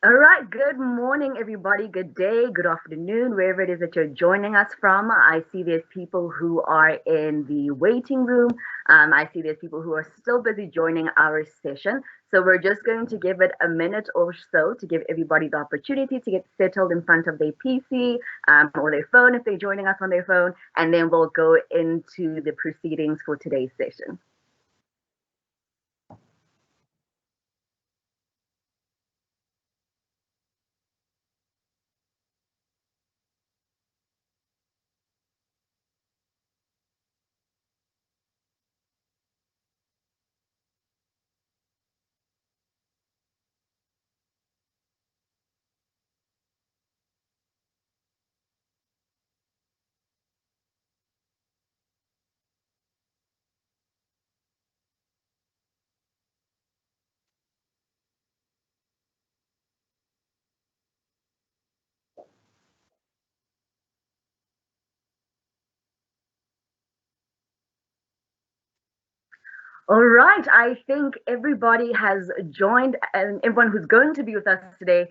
All right, good morning, everybody. Good day, good afternoon, wherever it is that you're joining us from. I see there's people who are in the waiting room. I see there's people who are still busy joining our session. So we're just going to give it a minute or so to give everybody the opportunity to get settled in front of their PC or their phone if they're joining us on their phone, and then we'll go into the proceedings for today's session. All right, I think everybody has joined, and everyone who's going to be with us today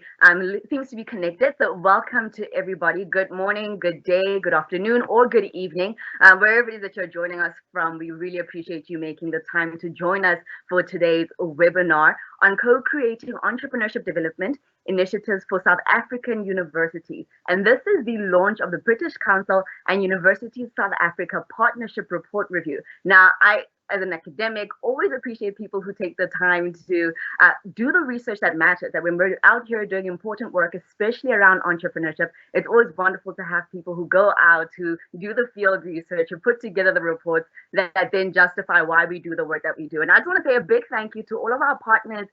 seems to be connected. So, welcome to everybody. Good morning, good day, good afternoon, or good evening, wherever it is that you're joining us from. We really appreciate you making the time to join us for today's webinar on co creating entrepreneurship development initiatives for South African universities. And this is the launch of the British Council and Universities South Africa Partnership Report Review. Now, as an academic, always appreciate people who take the time to do the research that matters. That when we're out here doing important work, especially around entrepreneurship, it's always wonderful to have people who go out, who do the field research, who put together the reports that then justify why we do the work that we do. And I just want to say a big thank you to all of our partners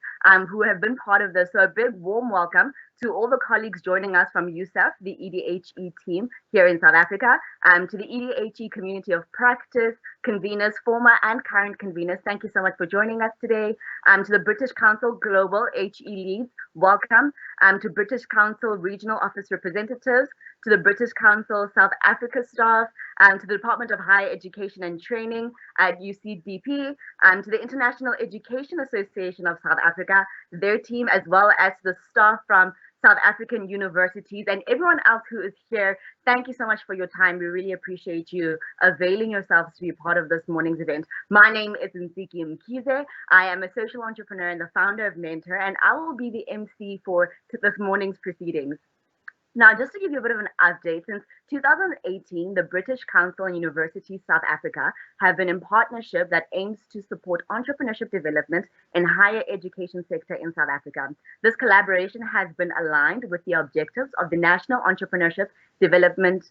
who have been part of this. So a big warm welcome to all the colleagues joining us from USAf, the EDHE team here in South Africa, to the EDHE community of practice, conveners, former and current conveners. Thank you so much for joining us today. To the British Council Global HE leads, welcome. To British Council Regional Office representatives, to the British Council South Africa staff, to the Department of Higher Education and Training at UCDP, to the International Education Association of South Africa, their team, as well as the staff from South African universities, and everyone else who is here. Thank you so much for your time. We really appreciate you availing yourselves to be part of this morning's event. My name is Nsiki Mkize. I am a social entrepreneur and the founder of Mentor, and I will be the MC for this morning's proceedings. Now, just to give you a bit of an update, since 2018, the British Council and University South Africa have been in partnership that aims to support entrepreneurship development in higher education sector in South Africa. This collaboration has been aligned with the objectives of the National Entrepreneurship Development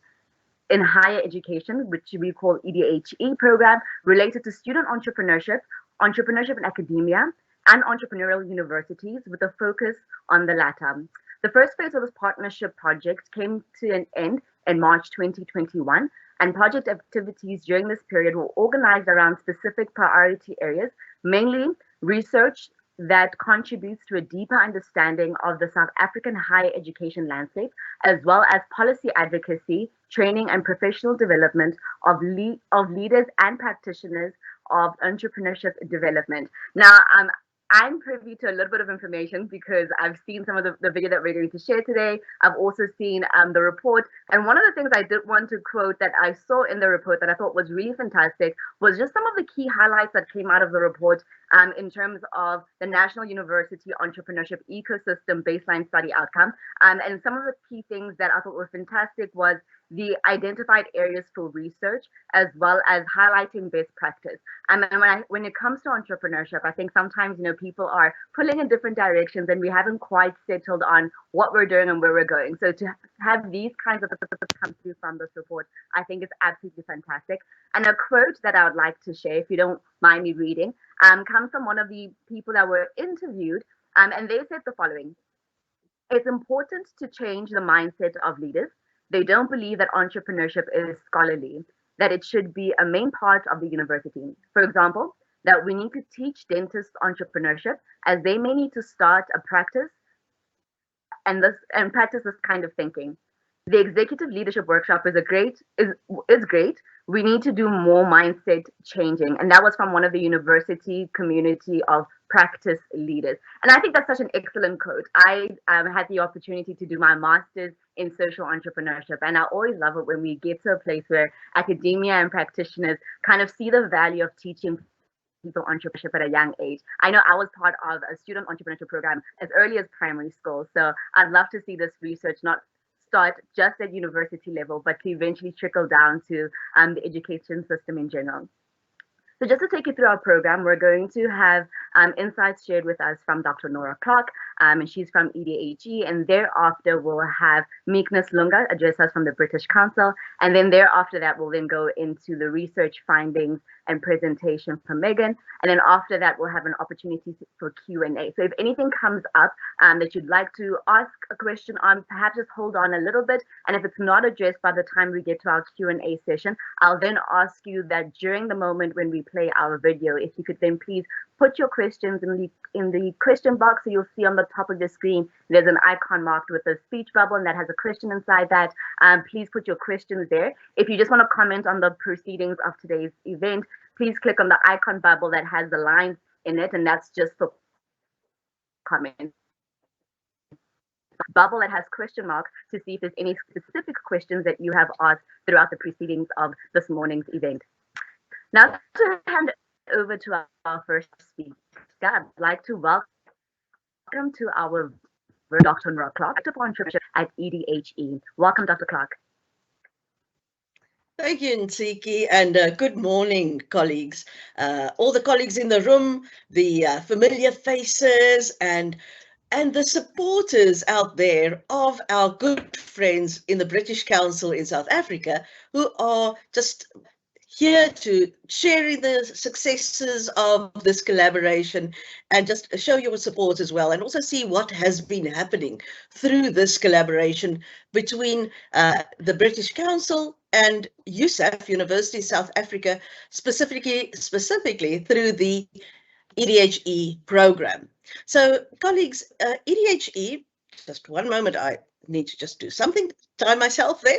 in Higher Education, which we call EDHE program, related to student entrepreneurship, entrepreneurship in academia, and entrepreneurial universities with a focus on the latter. The first phase of this partnership project came to an end in March 2021, and project activities during this period were organized around specific priority areas, mainly research that contributes to a deeper understanding of the South African higher education landscape, as well as policy advocacy, training, and professional development of leaders and practitioners of entrepreneurship development. Now, I'm privy to a little bit of information because I've seen some of the video that we're going to share today. I've also seen the report. And one of the things I did want to quote that I saw in the report that I thought was really fantastic was just some of the key highlights that came out of the report in terms of the National University Entrepreneurship Ecosystem Baseline Study Outcome. And some of the key things that I thought were fantastic was the identified areas for research, as well as highlighting best practice. And then when it comes to entrepreneurship, I think sometimes people are pulling in different directions, and we haven't quite settled on what we're doing and where we're going. So to have these kinds of things come through from this report, I think is absolutely fantastic. And a quote that I would like to share, if you don't mind me reading, comes from one of the people that were interviewed, and they said the following: "It's important to change the mindset of leaders. They don't believe that entrepreneurship is scholarly, that it should be a main part of the university. For example, that we need to teach dentists entrepreneurship as they may need to start a practice and practice this kind of thinking. The executive leadership workshop is great. We need to do more mindset changing, and that was from one of the university community of practice leaders. And I think that's such an excellent quote. I had the opportunity to do my master's in social entrepreneurship, and I always love it when we get to a place where academia and practitioners kind of see the value of teaching people entrepreneurship at a young age. I know I was part of a student entrepreneurship program as early as primary school. So I'd love to see this research not start just at university level, but to eventually trickle down to the education system in general. So just to take you through our program, we're going to have insights shared with us from Dr. Nora Clark, and she's from EDHE, and thereafter we'll have Meekness Lunga address us from the British Council, and then thereafter that we'll then go into the research findings and presentation from Megan, and then after that we'll have an opportunity for Q&A. So if anything comes up that you'd like to ask a question on, perhaps just hold on a little bit, and if it's not addressed by the time we get to our Q&A session, I'll then ask you that during the moment when we play our video, if you could then please put your questions in the question box. So you'll see on the top of the screen, there's an icon marked with a speech bubble, and that has a question inside that. Please put your questions there. If you just want to comment on the proceedings of today's event, please click on the icon bubble that has the lines in it, and that's just for comments. Bubble that has question marks to see if there's any specific questions that you have asked throughout the proceedings of this morning's event. Now, to hand over to our first speaker, I'd like to welcome to our Dr. Nora Clark, Entrepreneurship at EDHE. Welcome, Dr. Clark. Thank you, Nsiki, and good morning, colleagues. All the colleagues in the room, the familiar faces, and the supporters out there of our good friends in the British Council in South Africa, who are just here to sharing the successes of this collaboration and just show your support as well, and also see what has been happening through this collaboration between the British Council and USAf, University of South Africa, specifically through the EDHE program. So colleagues, EDHE, just one moment, I need to just do something, time myself there.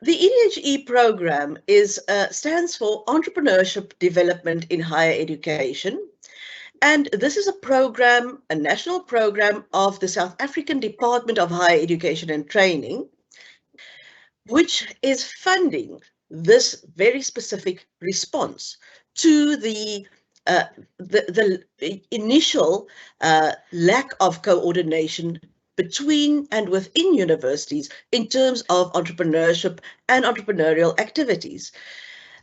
The EDHE program stands for Entrepreneurship Development in Higher Education. And this is a program, a national program of the South African Department of Higher Education and Training, which is funding this very specific response to the initial lack of coordination between and within universities in terms of entrepreneurship and entrepreneurial activities.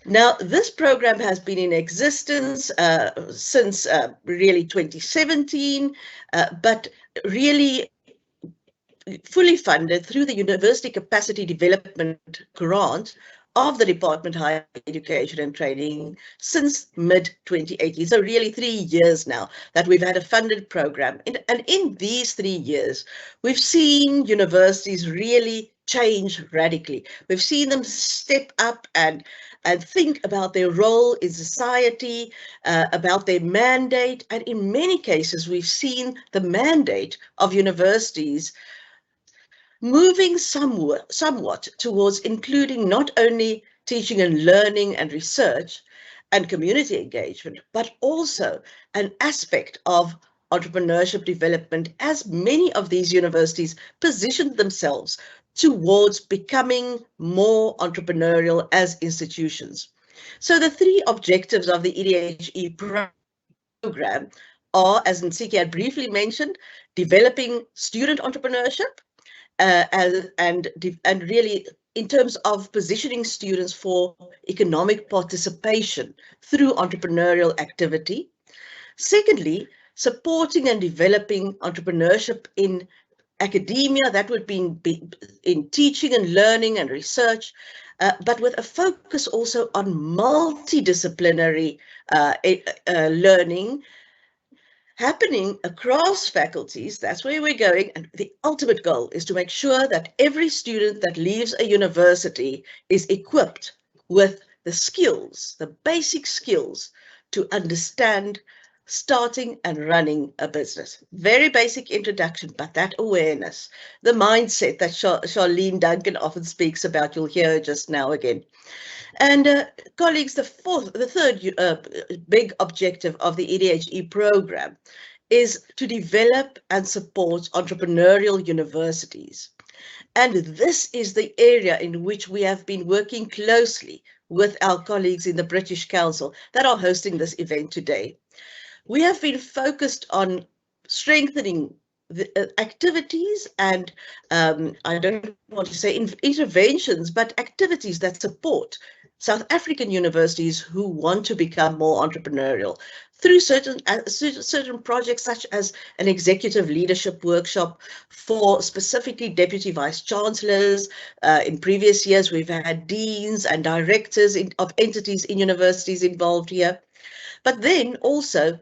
Now, this program has been in existence since really 2017, but really fully funded through the University Capacity Development Grant of the Department of Higher Education and Training since mid-2018. So really 3 years now that we've had a funded program. And in these 3 years, we've seen universities really change radically. We've seen them step up and think about their role in society, about their mandate. And in many cases, we've seen the mandate of universities moving somewhat towards including not only teaching and learning and research and community engagement, but also an aspect of entrepreneurship development, as many of these universities positioned themselves towards becoming more entrepreneurial as institutions. So the 3 objectives of the EDHE program are, as Nsiki had briefly mentioned, developing student entrepreneurship, and really in terms of positioning students for economic participation through entrepreneurial activity. Secondly, supporting and developing entrepreneurship in academia, that would be in teaching and learning and research, but with a focus also on multidisciplinary learning happening across faculties. That's where we're going. And the ultimate goal is to make sure that every student that leaves a university is equipped with the skills, the basic skills to understand starting and running a business. Very basic introduction, but that awareness, the mindset that Charlene Duncan often speaks about, you'll hear her just now again. And colleagues, the third big objective of the EDHE program is to develop and support entrepreneurial universities. And this is the area in which we have been working closely with our colleagues in the British Council that are hosting this event today. We have been focused on strengthening the activities and I don't want to say interventions, but activities that support South African universities who want to become more entrepreneurial through certain projects, such as an executive leadership workshop for specifically deputy vice chancellors. In previous years, we've had deans and directors of entities in universities involved here. But then also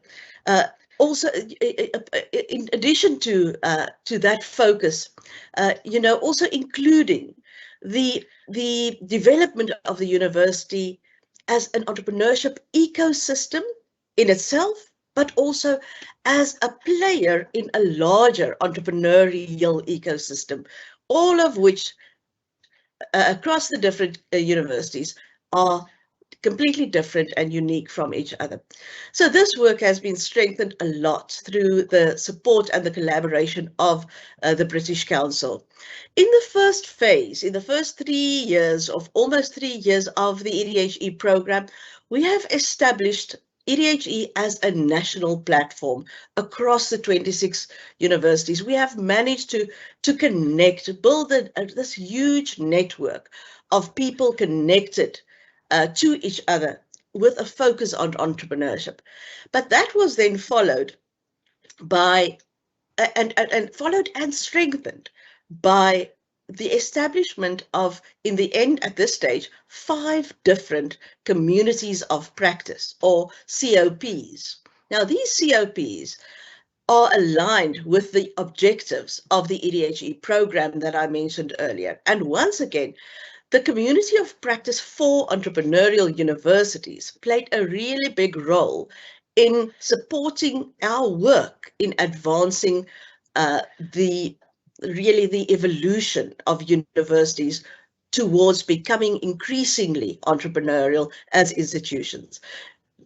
in addition to that focus, also including the development of the university as an entrepreneurship ecosystem in itself, but also as a player in a larger entrepreneurial ecosystem, all of which across the different universities are completely different and unique from each other. So this work has been strengthened a lot through the support and the collaboration of the British Council. In the first phase, in the first 3 years of almost 3 years of the EDHE program, we have established EDHE as a national platform across the 26 universities. We have managed to connect, build this huge network of people connected to each other with a focus on entrepreneurship. But that was then followed by followed and strengthened by the establishment of, in the end at this stage, 5 different communities of practice, or COPs. Now these COPs are aligned with the objectives of the EDHE program that I mentioned earlier. And once again, the community of practice for entrepreneurial universities played a really big role in supporting our work in advancing the evolution of universities towards becoming increasingly entrepreneurial as institutions.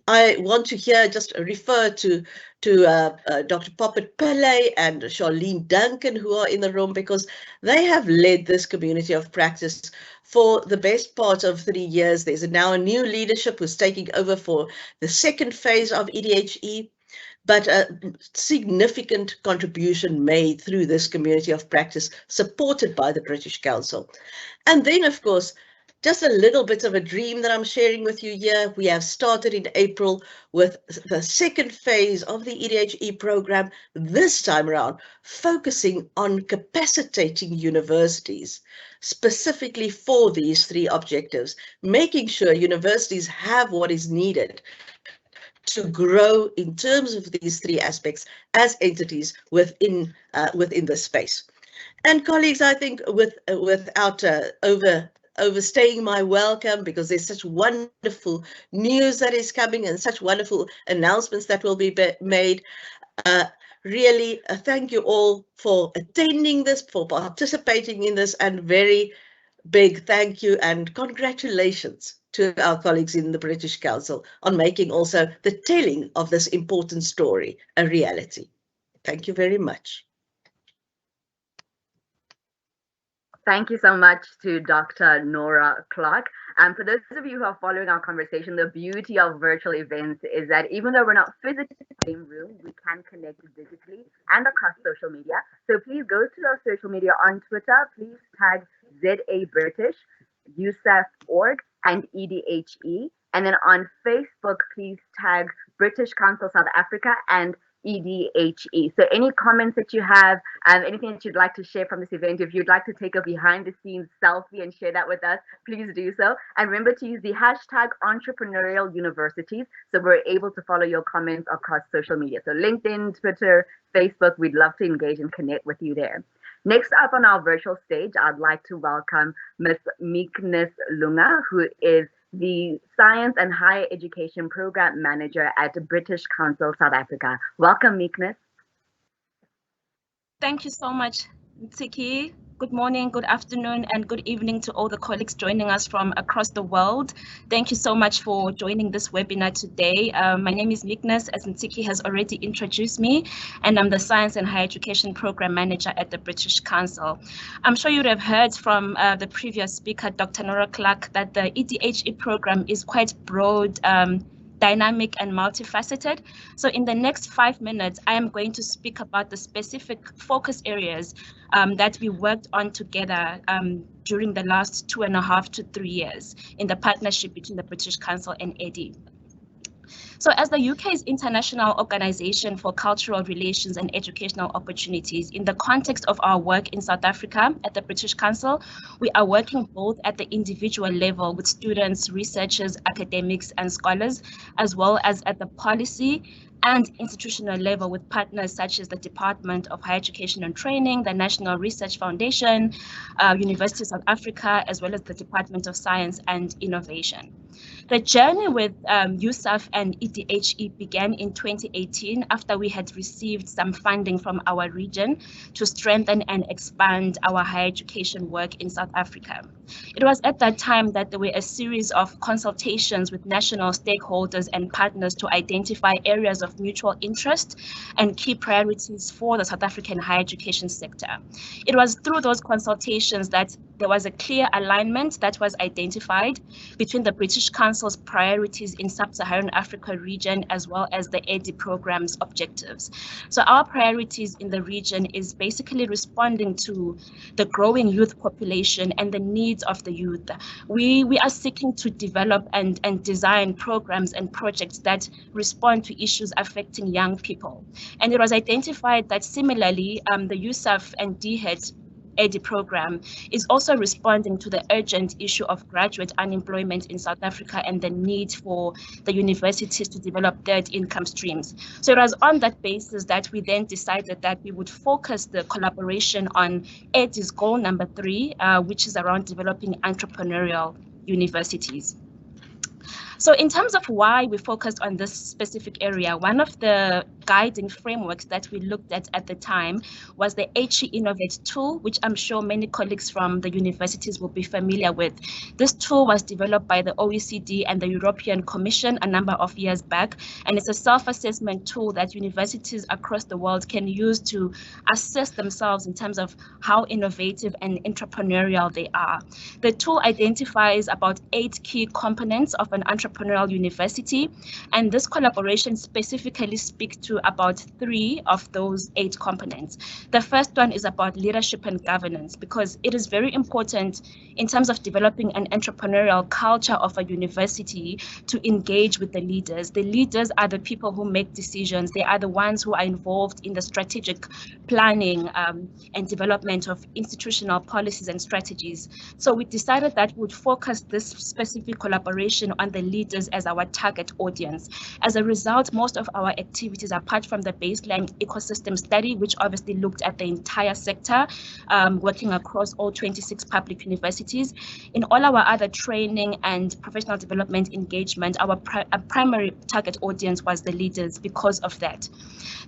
I want to here just refer to Dr. Poppet Pillay and Charlene Duncan, who are in the room, because they have led this community of practice for the best part of 3 years. There's now a new leadership who's taking over for the second phase of EDHE, but a significant contribution made through this community of practice supported by the British Council. And then, of course, just a little bit of a dream that I'm sharing with you here. We have started in April with the second phase of the EDHE program, this time around, focusing on capacitating universities specifically for these 3 objectives, making sure universities have what is needed to grow in terms of these 3 aspects as entities within this space. And colleagues, I think without overstaying my welcome, because there's such wonderful news that is coming and such wonderful announcements that will be made. Really, thank you all for attending this, for participating in this, and very big thank you and congratulations to our colleagues in the British Council on making also the telling of this important story a reality. Thank you very much. Thank you so much to Dr. Nora Clark. And for those of you who are following our conversation, the beauty of virtual events is that even though we're not physically in the same room, we can connect digitally and across social media. So please go to our social media on Twitter. Please tag ZA British, USAf.org, and EDHE. And then on Facebook, please tag British Council South Africa and EDHE. So any comments that you have, anything that you'd like to share from this event, if you'd like to take a behind the scenes selfie and share that with us, please do so. And remember to use the hashtag entrepreneurial universities so we're able to follow your comments across social media. So LinkedIn, Twitter, Facebook, we'd love to engage and connect with you there. Next up on our virtual stage, I'd like to welcome Ms. Meekness Lunga, who is the Science and Higher Education Program Manager at the British Council, South Africa. Welcome, Meekness. Thank you so much, Tsiki. Good morning, good afternoon, and good evening to all the colleagues joining us from across the world. Thank you so much for joining this webinar today. My name is Meekness, as Tsiki has already introduced me, and I'm the Science and Higher Education Program Manager at the British Council. I'm sure you would have heard from the previous speaker, Dr. Nora Clark, that the EDHE program is quite broad, dynamic and multifaceted. So in the next 5 minutes, I am going to speak about the specific focus areas that we worked on together during the last 2.5 to 3 years in the partnership between the British Council and EDHE. So as the UK's international organization for cultural relations and educational opportunities, in the context of our work in South Africa at the British Council, we are working both at the individual level with students, researchers, academics, and scholars, as well as at the policy and institutional level with partners such as the Department of Higher Education and Training, the National Research Foundation, University of South Africa, as well as the Department of Science and Innovation. The journey with USAf and EDHE began in 2018 after we had received some funding from our region to strengthen and expand our higher education work in South Africa. It was at that time that there were a series of consultations with national stakeholders and partners to identify areas of mutual interest and key priorities for the South African higher education sector. It was through those consultations that there was a clear alignment that was identified between the British Council's priorities in Sub-Saharan Africa region as well as the EDHE program's objectives. So our priorities in the region is basically responding to the growing youth population and the needs of the youth. We are seeking to develop and design programs and projects that respond to issues affecting young people. And it was identified that similarly, the USAf and EDHE program is also responding to the urgent issue of graduate unemployment in South Africa and the need for the universities to develop third income streams. So it was on that basis that we then decided that we would focus the collaboration on EDHE's goal number 3, which is around developing entrepreneurial universities. So in terms of why we focused on this specific area, one of the guiding frameworks that we looked at the time was the EDHE Innovate tool, which I'm sure many colleagues from the universities will be familiar with. This tool was developed by the OECD and the European Commission a number of years back, and it's a self-assessment tool that universities across the world can use to assess themselves in terms of how innovative and entrepreneurial they are. The tool identifies about 8 key components of an entrepreneurial university, and this collaboration specifically speaks to about 3 of those 8 components. The first one is about leadership and governance, because it is very important in terms of developing an entrepreneurial culture of a university to engage with the leaders. The leaders are the people who make decisions. They are the ones who are involved in the strategic planning and development of institutional policies and strategies. So we decided that we would focus this specific collaboration on the leaders as our target audience. As a result, most of our activities, apart from the baseline ecosystem study, which obviously looked at the entire sector, working across all 26 public universities, in all our other training and professional development engagement, our primary target audience was the leaders because of that.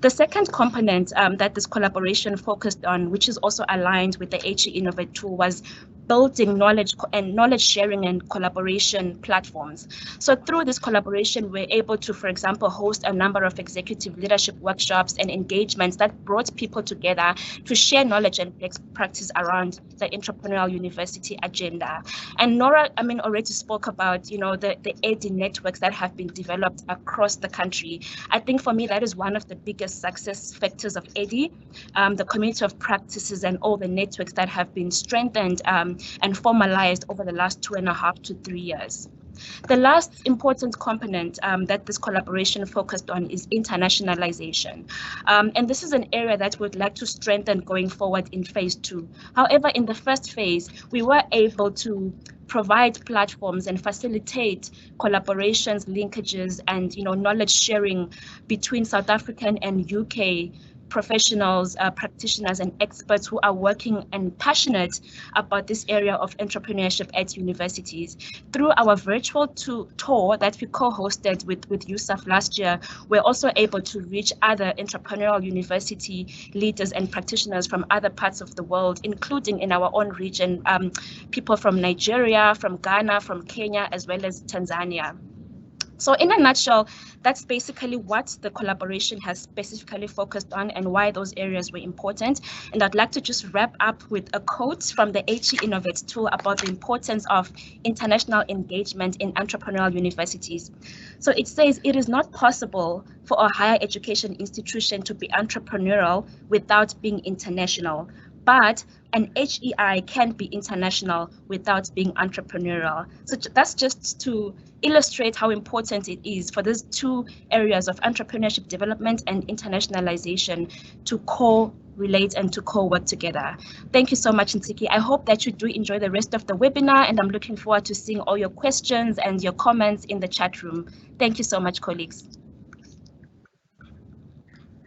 The second component that this collaboration focused on, which is also aligned with the EDHE Innovate tool, was building knowledge sharing and collaboration platforms. So through this collaboration, we're able to, for example, host a number of executive leadership workshops and engagements that brought people together to share knowledge and best practice around the entrepreneurial university agenda. And Nora, already spoke about, the EDHE networks that have been developed across the country. I think for me, that is one of the biggest success factors of EDHE, the community of practices and all the networks that have been strengthened and formalized over the last 2.5 to 3 years. The last important component that this collaboration focused on is internationalization. And this is an area that we'd like to strengthen going forward in phase 2. However, in the first phase, we were able to provide platforms and facilitate collaborations, linkages, and knowledge sharing between South African and UK professionals, practitioners and experts who are working and passionate about this area of entrepreneurship at universities. Through our virtual tour that we co-hosted with USAf last year, we're also able to reach other entrepreneurial university leaders and practitioners from other parts of the world, including in our own region, people from Nigeria, from Ghana, from Kenya, as well as Tanzania. So in a nutshell, that's basically what the collaboration has specifically focused on and why those areas were important. And I'd like to just wrap up with a quote from the EDHE Innovate tool about the importance of international engagement in entrepreneurial universities. So it says, it is not possible for a higher education institution to be entrepreneurial without being international. But an HEI can be international without being entrepreneurial. So that's just to illustrate how important it is for these two areas of entrepreneurship development and internationalization to co-relate and to co-work together. Thank you so much, Ntiki. I hope that you do enjoy the rest of the webinar, and I'm looking forward to seeing all your questions and your comments in the chat room. Thank you so much, colleagues.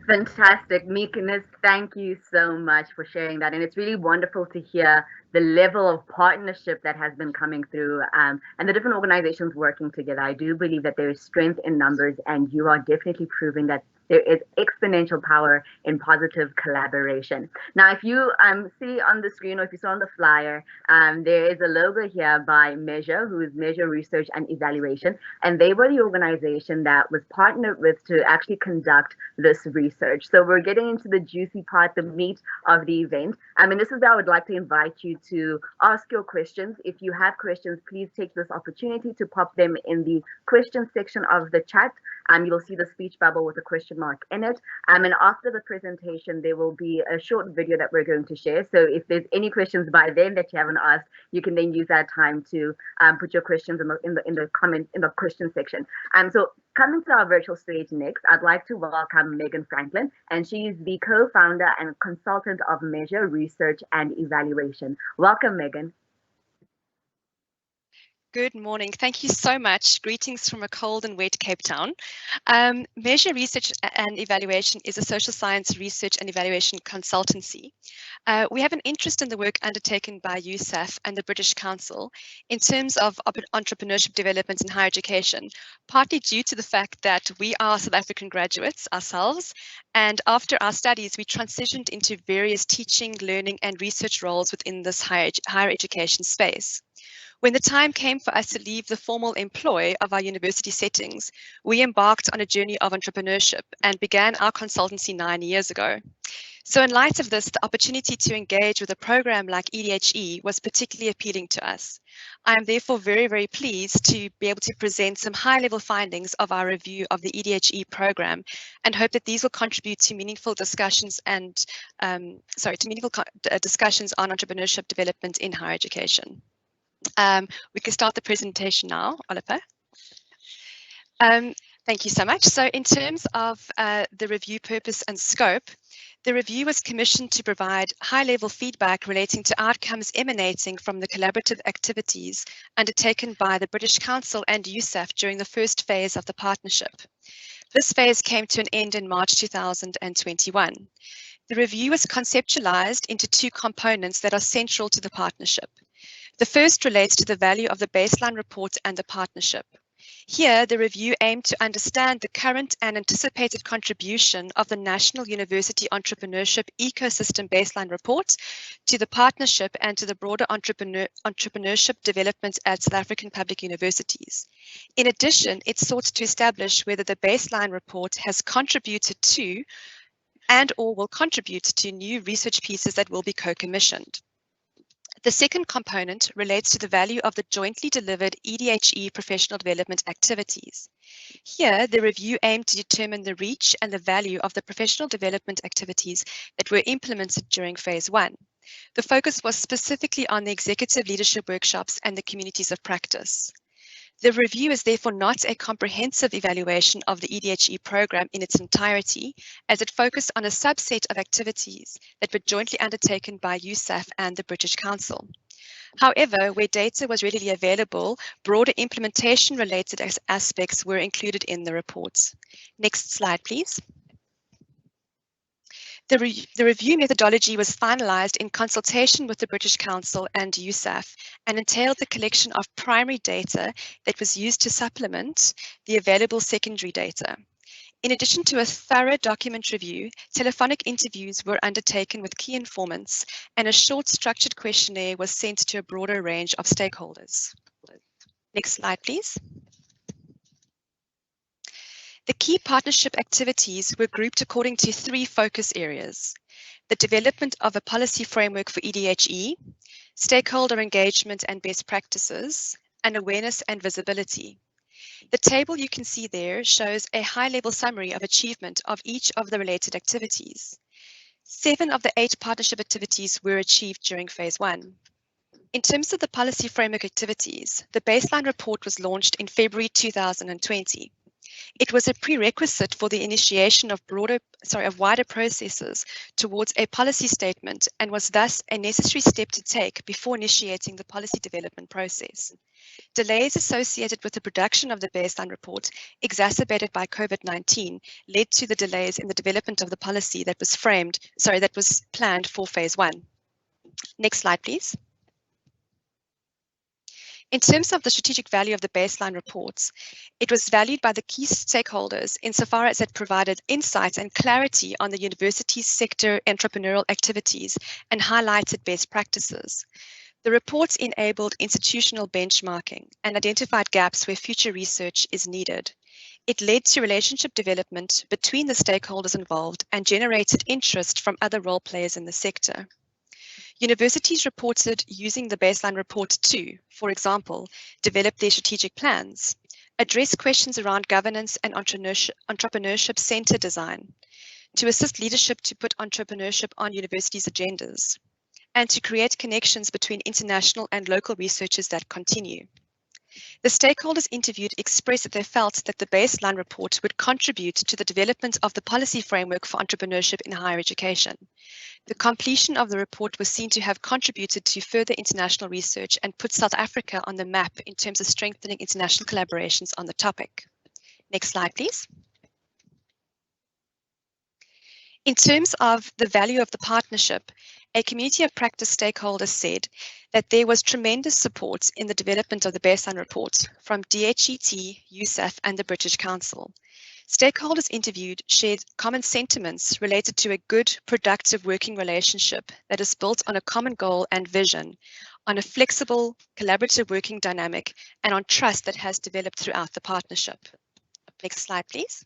Fantastic, Meekness. Thank you so much for sharing that. And it's really wonderful to hear the level of partnership that has been coming through and the different organizations working together. I do believe that there is strength in numbers, and you are definitely proving that there is exponential power in positive collaboration. Now, if you see on the screen, or if you saw on the flyer, there is a logo here by Measure, who is Measure Research and Evaluation, and they were the organization that was partnered with to actually conduct this research. So we're getting into the juicy part, the meat of the event. And this is where I would like to invite you to ask your questions. If you have questions, please take this opportunity to pop them in the question section of the chat. You'll see the speech bubble with a question mark in it. And after the presentation, there will be a short video that we're going to share. So if there's any questions by then that you haven't asked, you can then use that time to put your questions in the question section. So coming to our virtual stage next, I'd like to welcome Megan Franklin, and she is the co-founder and consultant of Measure Research and Evaluation. Welcome, Megan. Good morning. Thank you so much. Greetings from a cold and wet Cape Town. Measure Research and Evaluation is a social science research and evaluation consultancy. We have an interest in the work undertaken by USAf and the British Council in terms of entrepreneurship development in higher education, partly due to the fact that we are South African graduates ourselves, and after our studies, we transitioned into various teaching, learning, and research roles within this higher education space. When the time came for us to leave the formal employ of our university settings, we embarked on a journey of entrepreneurship and began our consultancy 9 years ago. So in light of this, the opportunity to engage with a program like EDHE was particularly appealing to us. I am therefore very, very pleased to be able to present some high-level findings of our review of the EDHE program, and hope that these will contribute to meaningful discussions and discussions on entrepreneurship development in higher education. We can start the presentation now, Oliver. Thank you so much. So in terms of the review purpose and scope, the review was commissioned to provide high-level feedback relating to outcomes emanating from the collaborative activities undertaken by the British Council and USAf during the first phase of the partnership. This phase came to an end in March 2021. The review was conceptualized into two components that are central to the partnership. The first relates to the value of the baseline report and the partnership. Here, the review aimed to understand the current and anticipated contribution of the National University Entrepreneurship Ecosystem Baseline Report to the partnership and to the broader entrepreneurship development at South African public universities. In addition, it sought to establish whether the baseline report has contributed to and/or will contribute to new research pieces that will be co-commissioned. The second component relates to the value of the jointly delivered EDHE professional development activities. Here, the review aimed to determine the reach and the value of the professional development activities that were implemented during phase 1. The focus was specifically on the executive leadership workshops and the communities of practice. The review is therefore not a comprehensive evaluation of the EDHE program in its entirety, as it focused on a subset of activities that were jointly undertaken by USAf and the British Council. However, where data was readily available, broader implementation-related aspects were included in the reports. Next slide, please. The review methodology was finalised in consultation with the British Council and USAf and entailed the collection of primary data that was used to supplement the available secondary data. In addition to a thorough document review, telephonic interviews were undertaken with key informants, and a short structured questionnaire was sent to a broader range of stakeholders. Next slide, please. The key partnership activities were grouped according to 3 focus areas: the development of a policy framework for EDHE, stakeholder engagement and best practices, and awareness and visibility. The table you can see there shows a high-level summary of achievement of each of the related activities. 7 of the 8 partnership activities were achieved during phase 1. In terms of the policy framework activities, the baseline report was launched in February 2020. It was a prerequisite for the initiation of wider processes towards a policy statement and was thus a necessary step to take before initiating the policy development process. Delays associated with the production of the baseline report, exacerbated by COVID-19, led to the delays in the development of the policy that was planned for phase 1. Next slide, please. In terms of the strategic value of the baseline reports, it was valued by the key stakeholders insofar as it provided insight and clarity on the university's sector entrepreneurial activities and highlighted best practices. The reports enabled institutional benchmarking and identified gaps where future research is needed. It led to relationship development between the stakeholders involved and generated interest from other role players in the sector. Universities reported using the baseline report to, for example, develop their strategic plans, address questions around governance and entrepreneurship center design, to assist leadership to put entrepreneurship on universities' agendas, and to create connections between international and local researchers that continue. The stakeholders interviewed expressed that they felt that the baseline report would contribute to the development of the policy framework for entrepreneurship in higher education. The completion of the report was seen to have contributed to further international research and put South Africa on the map in terms of strengthening international collaborations on the topic. Next slide, please. In terms of the value of the partnership, a community of practice stakeholders said that there was tremendous support in the development of the baseline report from DHET, USAf, and the British Council. Stakeholders interviewed shared common sentiments related to a good, productive working relationship that is built on a common goal and vision, on a flexible, collaborative working dynamic, and on trust that has developed throughout the partnership. Next slide, please.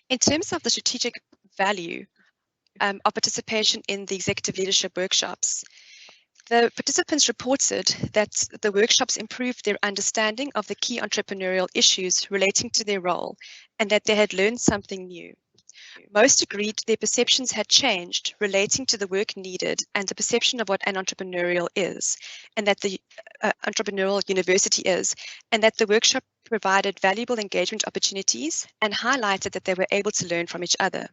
In terms of the strategic value of participation in the executive leadership workshops, the participants reported that the workshops improved their understanding of the key entrepreneurial issues relating to their role and that they had learned something new. Most agreed their perceptions had changed relating to the work needed and the perception of what an entrepreneurial is, and that the entrepreneurial university is, and that the workshop provided valuable engagement opportunities and highlighted that they were able to learn from each other.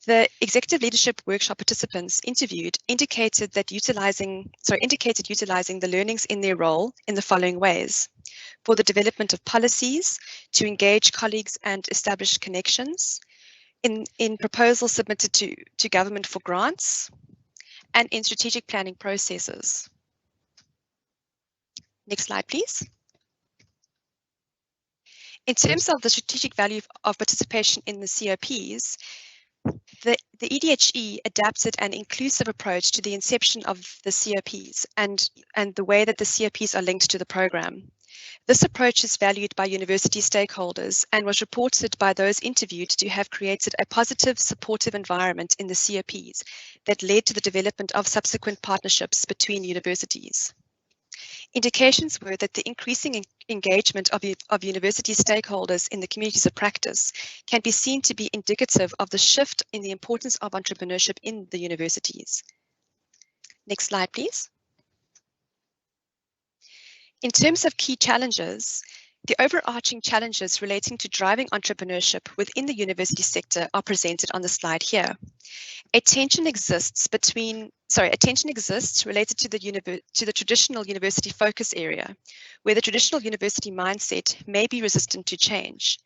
The executive leadership workshop participants interviewed indicated utilizing the learnings in their role in the following ways: for the development of policies, to engage colleagues and establish connections, in proposals submitted to government for grants, and in strategic planning processes. Next slide, please. In terms of the strategic value of participation in the COPs, the EDHE adapted an inclusive approach to the inception of the COPs and the way that the COPs are linked to the program. This approach is valued by university stakeholders and was reported by those interviewed to have created a positive, supportive environment in the COPs that led to the development of subsequent partnerships between universities. Indications were that the increasing engagement of university stakeholders in the communities of practice can be seen to be indicative of the shift in the importance of entrepreneurship in the universities. Next slide, please. In terms of key challenges, the overarching challenges relating to driving entrepreneurship within the university sector are presented on the slide here. A tension exists between attention exists related to the traditional university focus area, where the traditional university mindset may be resistant to change.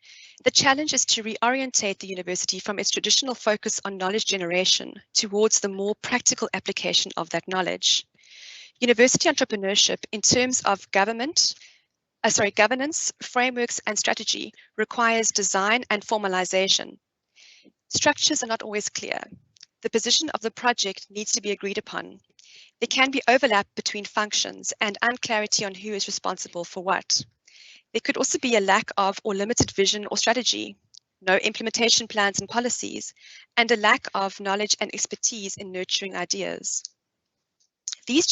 The challenge is to reorientate the university from its traditional focus on knowledge generation towards the more practical application of that knowledge. University entrepreneurship in terms of governance, frameworks, and strategy requires design and formalization. Structures are not always clear. The position of the project needs to be agreed upon. There can be overlap between functions and unclarity on who is responsible for what. There could also be a lack of or limited vision or strategy, no implementation plans and policies, and a lack of knowledge and expertise in nurturing ideas. The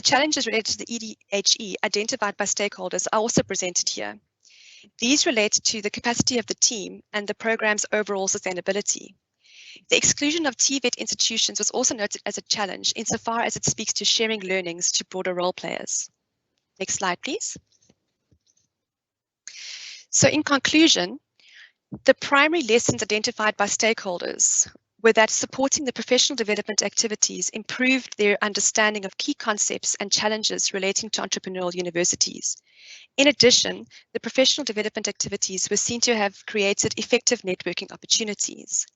challenges related to the EDHE identified by stakeholders are also presented here. These relate to the capacity of the team and the program's overall sustainability. The exclusion of TVET institutions was also noted as a challenge insofar as it speaks to sharing learnings to broader role players. Next slide, please. So in conclusion, the primary lessons identified by stakeholders were that supporting the professional development activities improved their understanding of key concepts and challenges relating to entrepreneurial universities. In addition, the professional development activities were seen to have created effective networking opportunities.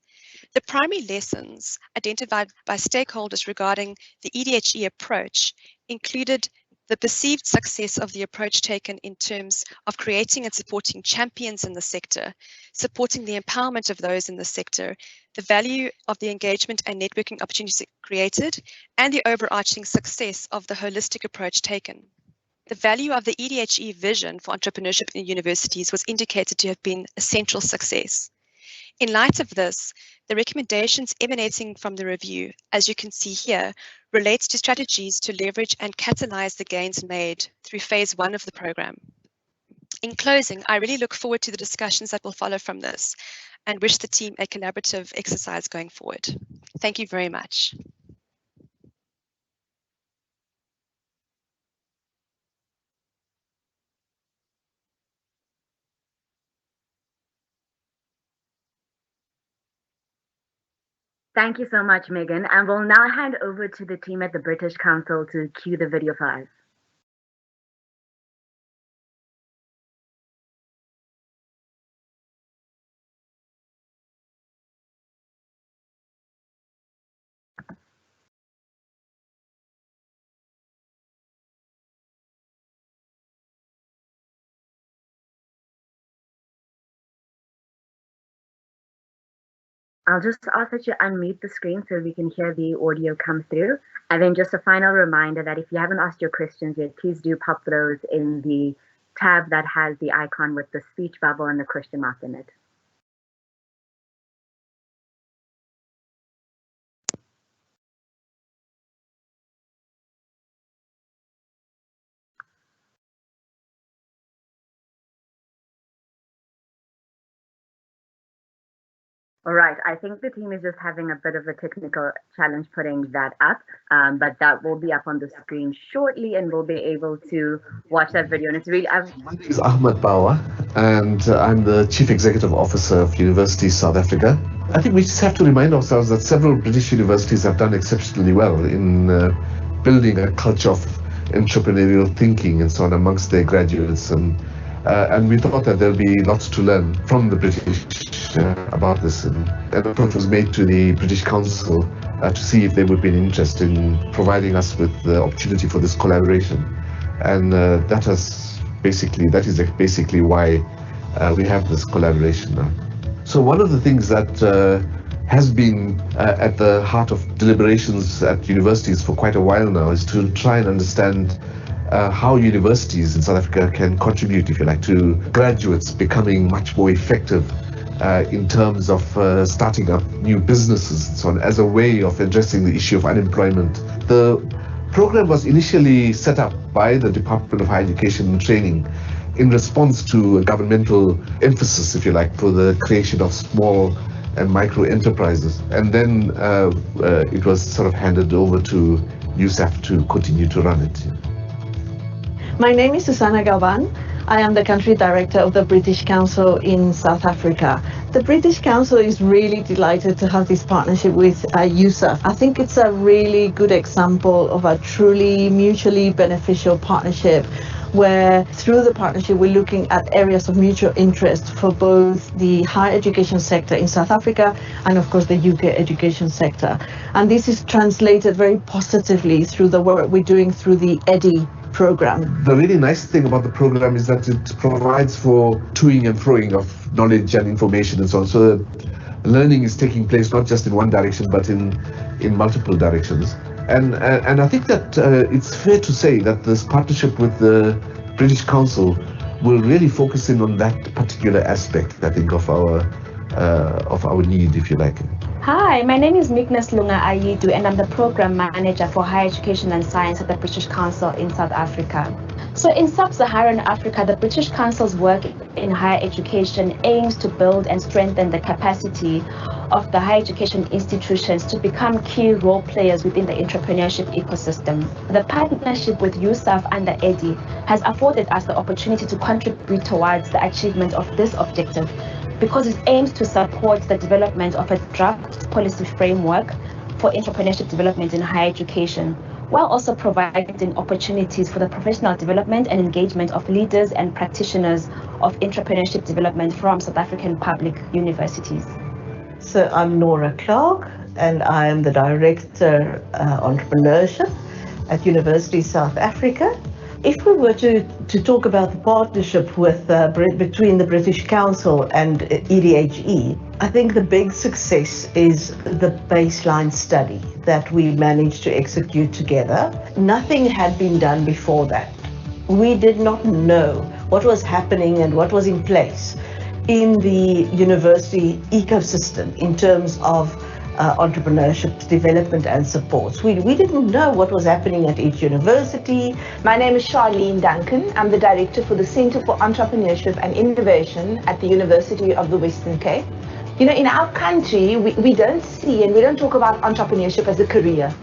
The primary lessons identified by stakeholders regarding the EDHE approach included the perceived success of the approach taken in terms of creating and supporting champions in the sector, supporting the empowerment of those in the sector, the value of the engagement and networking opportunities created, and the overarching success of the holistic approach taken. The value of the EDHE vision for entrepreneurship in universities was indicated to have been a central success. In light of this, the recommendations emanating from the review, as you can see here, relates to strategies to leverage and catalyze the gains made through phase 1 of the program. In closing, I really look forward to the discussions that will follow from this and wish the team a collaborative exercise going forward. Thank you very much. Thank you so much, Megan. And we'll now hand over to the team at the British Council to cue the video for us. I'll just ask that you unmute the screen so we can hear the audio come through. And then just a final reminder that if you haven't asked your questions yet, please do pop those in the tab that has the icon with the speech bubble and the question mark in it. All right, I think the team is just having a bit of a technical challenge putting that up, but that will be up on the screen shortly and we'll be able to watch that video. And it's really... My name is Ahmed Bawa and I'm the Chief Executive Officer of University South Africa. I think we just have to remind ourselves that several British universities have done exceptionally well in building a culture of entrepreneurial thinking and so on amongst their graduates. And we thought that there'll be lots to learn from the British about this. And an approach was made to the British Council to see if they would be interested in providing us with the opportunity for this collaboration. And that is basically why we have this collaboration now. So one of the things that has been at the heart of deliberations at universities for quite a while now is to try and understand how universities in South Africa can contribute, if you like, to graduates becoming much more effective in terms of starting up new businesses and so on, as a way of addressing the issue of unemployment. The program was initially set up by the Department of Higher Education and Training in response to a governmental emphasis, if you like, for the creation of small and micro enterprises. And then it was sort of handed over to USAf to continue to run it. My name is Susana Galvan. I am the country director of the British Council in South Africa. The British Council is really delighted to have this partnership with USAf. I think it's a really good example of a truly mutually beneficial partnership, where through the partnership we're looking at areas of mutual interest for both the higher education sector in South Africa and of course the UK education sector. And this is translated very positively through the work we're doing through the EDHE program. The really nice thing about the program is that it provides for toing and froing of knowledge and information and so on, so that learning is taking place not just in one direction but in multiple directions. And I think that it's fair to say that this partnership with the British Council will really focus in on that particular aspect, I think, of our need, if you like. Hi, my name is Meekness Lunga Ayidu, and I'm the Program Manager for Higher Education and Science at the British Council in South Africa. So in Sub-Saharan Africa, the British Council's work in higher education aims to build and strengthen the capacity of the higher education institutions to become key role players within the entrepreneurship ecosystem. The partnership with USAf under EDHE has afforded us the opportunity to contribute towards the achievement of this objective, because it aims to support the development of a draft policy framework for entrepreneurship development in higher education, while also providing opportunities for the professional development and engagement of leaders and practitioners of entrepreneurship development from South African public universities. So I'm Nora Clark, and I am the Director Entrepreneurship at University South Africa. If we were to talk about the partnership with between the British Council and EDHE, I think the big success is the baseline study that we managed to execute together. Nothing had been done before that. We did not know what was happening and what was in place in the university ecosystem in terms of entrepreneurship development and support. We didn't know what was happening at each university. My name is Charlene Duncan. I'm the Director for the Centre for Entrepreneurship and Innovation at the University of the Western Cape. You know, in our country, we don't see and we don't talk about entrepreneurship as a career.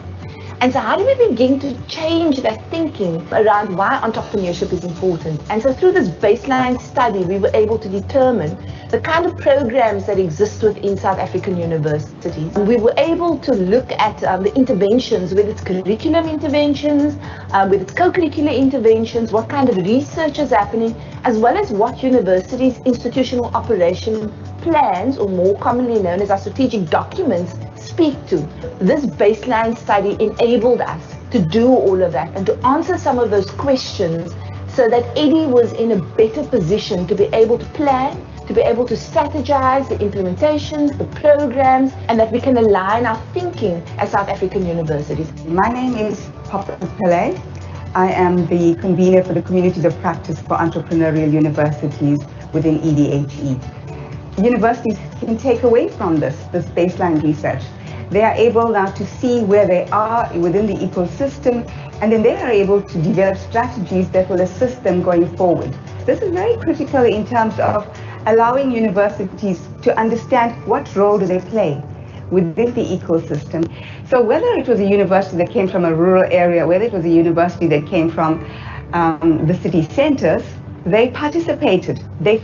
And so how do we begin to change that thinking around why entrepreneurship is important? And so through this baseline study, we were able to determine the kind of programs that exist within South African universities. We were able to look at the interventions, whether it's curriculum interventions, whether it's co-curricular interventions, what kind of research is happening, as well as what universities' institutional operation plans, or more commonly known as our strategic documents, speak to. This baseline study enabled us to do all of that and to answer some of those questions, so that EDHE was in a better position to be able to plan, to be able to strategize the implementations, the programs, and that we can align our thinking as South African universities. My name is Papa Pele. I am the convener for the Communities of Practice for Entrepreneurial Universities within EDHE. Universities can take away from this baseline research. They are able now to see where they are within the ecosystem, and then they are able to develop strategies that will assist them going forward. This is very critical in terms of allowing universities to understand what role do they play within the ecosystem. So whether it was a university that came from a rural area, whether it was a university that came from the city centers, they participated. They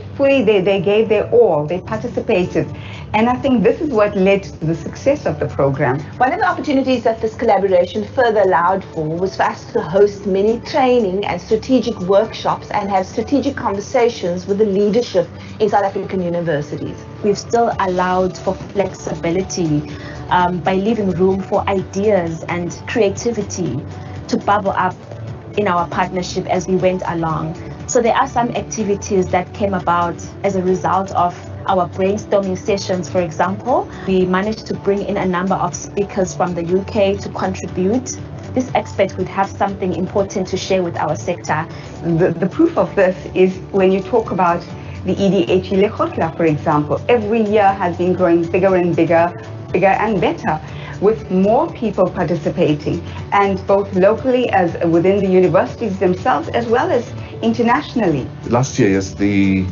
gave their all, they participated. And I think this is what led to the success of the program. One of the opportunities that this collaboration further allowed for was for us to host many training and strategic workshops and have strategic conversations with the leadership in South African universities. We've still allowed for flexibility by leaving room for ideas and creativity to bubble up in our partnership as we went along. So there are some activities that came about as a result of our brainstorming sessions. For example, we managed to bring in a number of speakers from the UK to contribute. This expert would have something important to share with our sector. The proof of this is when you talk about the EDHE Lekotla, for example. Every year has been growing bigger and bigger and better, with more people participating, and both locally as within the universities themselves, as well as internationally. Last year, yes, the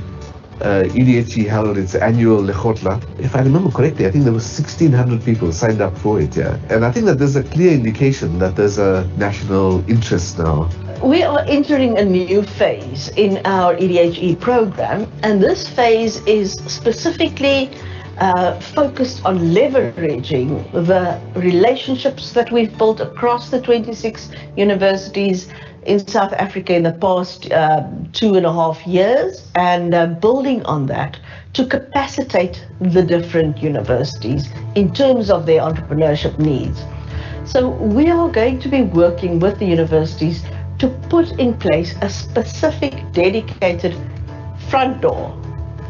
EDHE held its annual Lekotla. If I remember correctly, I think there were 1,600 people signed up for it, yeah. And I think that there's a clear indication that there's a national interest now We are entering a new phase in our EDHE program, and this phase is specifically focused on leveraging the relationships that we've built across the 26 universities in South Africa in the past 2.5 years, and building on that to capacitate the different universities in terms of their entrepreneurship needs. So we are going to be working with the universities to put in place a specific dedicated front door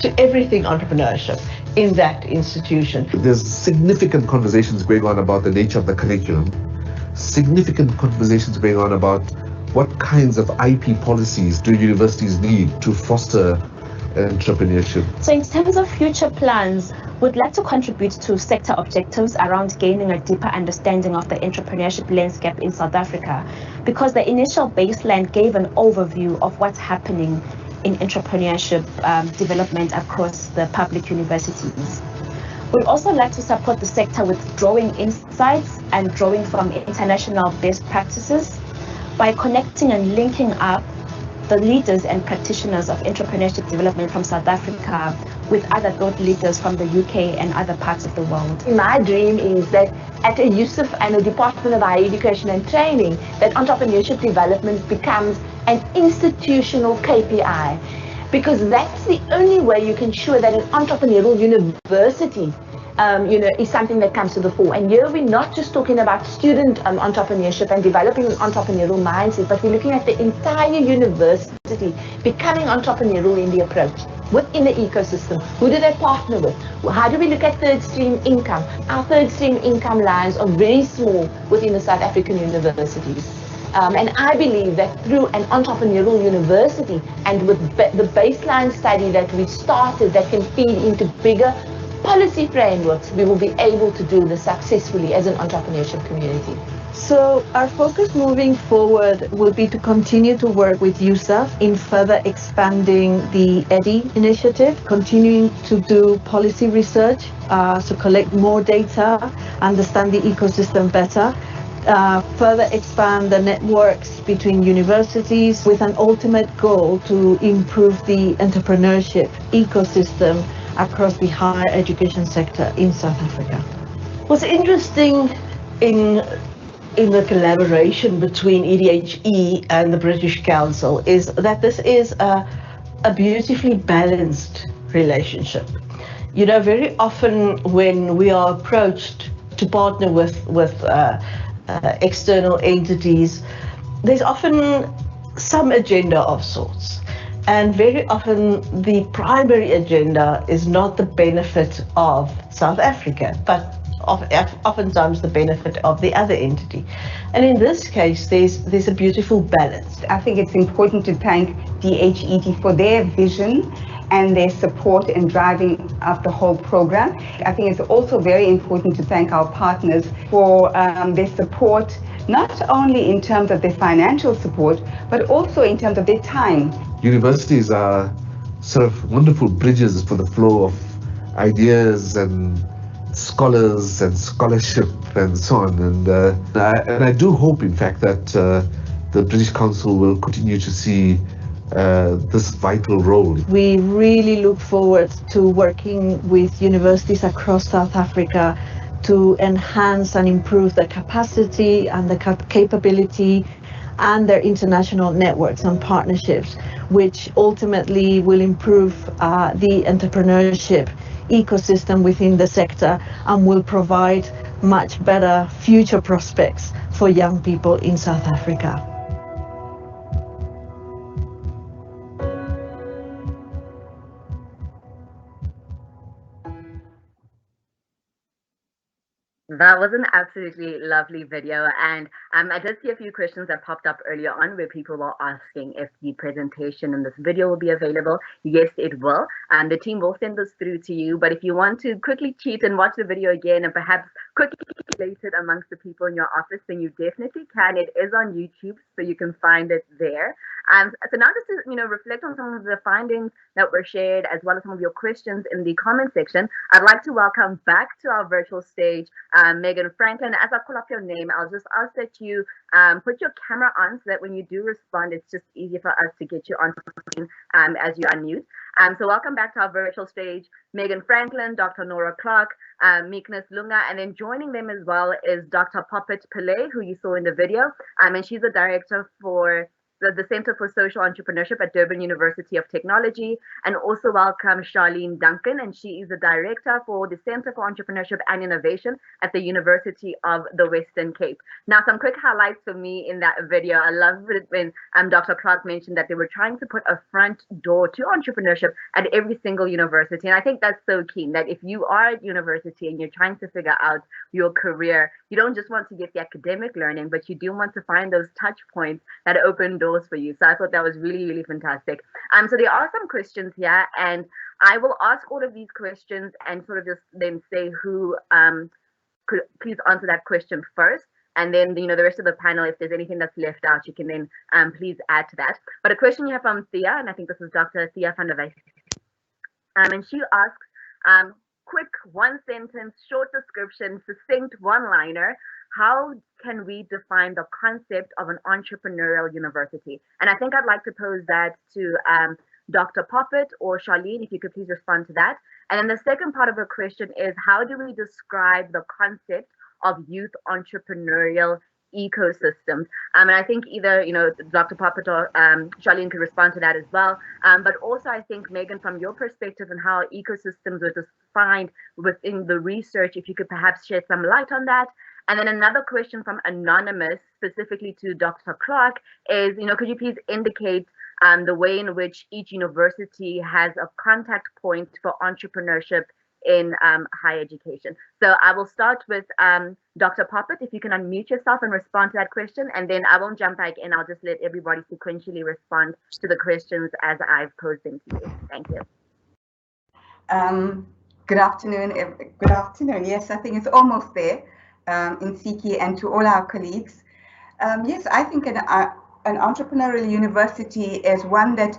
to everything entrepreneurship in that institution. There's significant conversations going on about the nature of the curriculum, significant conversations going on about what kinds of IP policies do universities need to foster entrepreneurship. So in terms of future plans, we'd like to contribute to sector objectives around gaining a deeper understanding of the entrepreneurship landscape in South Africa, because the initial baseline gave an overview of what's happening in entrepreneurship development across the public universities. We'd also like to support the sector with drawing insights and drawing from international best practices by connecting and linking up the leaders and practitioners of entrepreneurship development from South Africa with other thought leaders from the UK and other parts of the world. My dream is that at a USAf and a Department of Higher Education and Training, that entrepreneurship development becomes an institutional KPI, because that's the only way you can ensure that an entrepreneurial university is something that comes to the fore. And here we're not just talking about student entrepreneurship and developing an entrepreneurial mindset, but we're looking at the entire university becoming entrepreneurial in the approach within the ecosystem. Who do they partner with? How do we look at third stream income? Our third stream income lines are very small within the South African universities. And I believe that through an entrepreneurial university and with the baseline study that we started that can feed into bigger policy frameworks, we will be able to do this successfully as an entrepreneurship community. So our focus moving forward will be to continue to work with USAf in further expanding the EDHE initiative, continuing to do policy research, so collect more data, understand the ecosystem better, further expand the networks between universities with an ultimate goal to improve the entrepreneurship ecosystem across the higher education sector in South Africa. What's interesting in the collaboration between EDHE and the British Council is that this is a beautifully balanced relationship. You know, very often when we are approached to partner with external entities, there's often some agenda of sorts. And very often the primary agenda is not the benefit of South Africa, but oftentimes the benefit of the other entity. And in this case, there's a beautiful balance. I think it's important to thank DHET for their vision and their support in driving up the whole program. I think it's also very important to thank our partners for their support, not only in terms of their financial support, but also in terms of their time. Universities are sort of wonderful bridges for the flow of ideas and scholars and scholarship and so on. And I do hope, in fact, that the British Council will continue to see this vital role. We really look forward to working with universities across South Africa to enhance and improve the capacity and the capability and their international networks and partnerships, which ultimately will improve the entrepreneurship ecosystem within the sector and will provide much better future prospects for young people in South Africa. That was an absolutely lovely video, and I did see a few questions that popped up earlier on where people were asking if the presentation in this video will be available. Yes, it will, and the team will send this through to you. But if you want to quickly cheat and watch the video again and perhaps quickly circulate it amongst the people in your office, then you definitely can. It is on YouTube, so you can find it there. So now just to reflect on some of the findings that were shared, as well as some of your questions in the comment section, I'd like to welcome back to our virtual stage Megan Franklin. As I pull up your name, I'll just ask that you put your camera on so that when you do respond, it's just easier for us to get you on screen as you unmute. So welcome back to our virtual stage, Megan Franklin, Dr. Nora Clark, Meekness Lunga, and then joining them as well is Dr. Poppet Pillay, who you saw in the video, and she's the director for the Center for Social Entrepreneurship at Durban University of Technology, and also welcome Charlene Duncan, and she is the director for the Center for Entrepreneurship and Innovation at the University of the Western Cape. Now, some quick highlights for me in that video. I love it when Dr. Clark mentioned that they were trying to put a front door to entrepreneurship at every single university, and I think that's so keen, that if you are at university and you're trying to figure out your career, you don't just want to get the academic learning, but you do want to find those touch points that open doors for you. So I thought that was really, really fantastic. So there are some questions here, and I will ask all of these questions and sort of just then say who could please answer that question first. And then, the rest of the panel, if there's anything that's left out, you can then please add to that. But a question you have from Thea, and I think this is Dr. Thea van der Wyk. And she asks, quick one sentence, short description, succinct one-liner. How can we define the concept of an entrepreneurial university? And I think I'd like to pose that to Dr. Poppet or Charlene, if you could please respond to that. And then the second part of the question is, how do we describe the concept of youth entrepreneurial ecosystems? And I think either, Dr. Poppet or Charlene could respond to that as well. But also, I think, Megan, from your perspective and how ecosystems are defined within the research, if you could perhaps shed some light on that. And then another question from Anonymous, specifically to Dr. Clark, is, could you please indicate the way in which each university has a contact point for entrepreneurship in higher education? So I will start with Dr. Poppet, if you can unmute yourself and respond to that question, and then I won't jump back in. I'll just let everybody sequentially respond to the questions as I've posed them to you. Thank you. Good afternoon. Good afternoon. Yes, I think it's almost there. In Siki, and to all our colleagues. Yes, I think an entrepreneurial university is one that